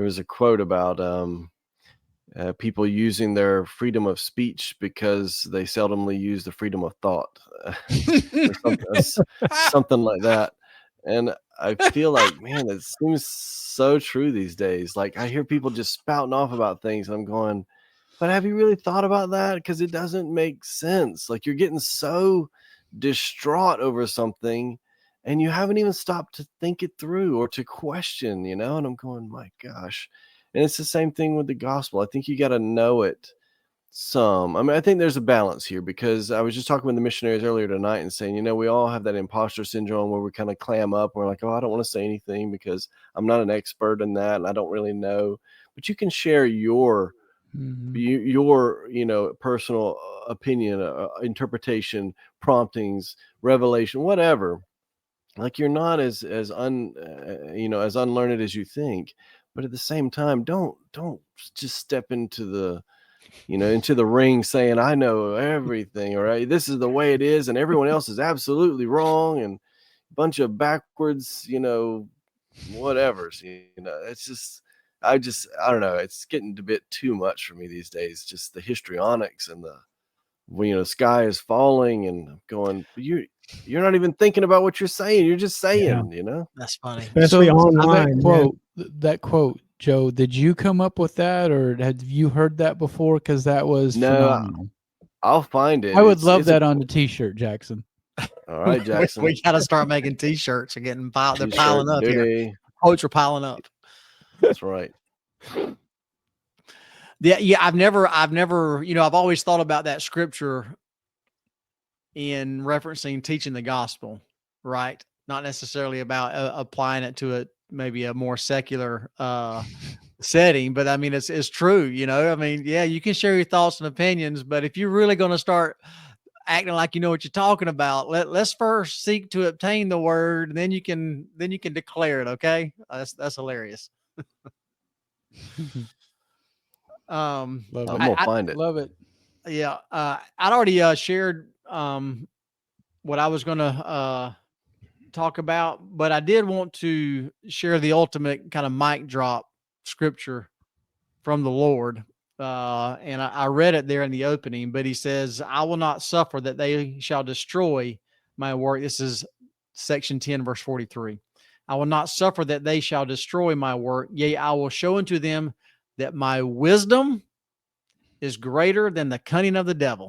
was a quote about people using their freedom of speech because they seldomly use the freedom of thought, or something like that. And I feel like, man, it seems so true these days. Like I hear people just spouting off about things, and I'm going, but have you really thought about that? Because it doesn't make sense. Like you're getting so distraught over something, and you haven't even stopped to think it through or to question, And I'm going, my gosh. And it's the same thing with the gospel. I think you got to know it some. I mean, I think there's a balance here, because I was just talking with the missionaries earlier tonight and saying, we all have that imposter syndrome where we kind of clam up. We're like, oh, I don't want to say anything because I'm not an expert in that and I don't really know. But you can share your personal opinion, interpretation, promptings, revelation, whatever. Like you're not as as unlearned as you think, but at the same time, don't just step into the ring saying, I know everything, or this is the way it is and everyone else is absolutely wrong, and a bunch of backwards, whatevers. It's just, I don't know, it's getting a bit too much for me these days, just the histrionics and the sky is falling, and going, you're not even thinking about what you're saying, you're just saying. That's funny. Especially So online. that quote, Joe, did you come up with that, or had you heard that before? Because that was phenomenal. I'll find it. I would love that on the T-shirt, Jackson. All right, Jackson. We got to start making T-shirts. They're getting they're piling up here. Quotes are piling up. That's right. Yeah. I've never, I've always thought about that scripture in referencing teaching the gospel, right? Not necessarily about applying it to maybe a more secular setting, but I mean, it's true. I mean, yeah, you can share your thoughts and opinions, but if you're really going to start acting like you know what you're talking about, let's first seek to obtain the word, and then you can declare it. Okay. That's hilarious. Love it. I'm gonna find it. Love it. Yeah. I'd already shared what I was going to talk about, but I did want to share the ultimate kind of mic drop scripture from the Lord. And I read it there in the opening, but he says, I will not suffer that they shall destroy my work. This is section 10, verse 43. I will not suffer that they shall destroy my work. Yea, I will show unto them that my wisdom is greater than the cunning of the devil.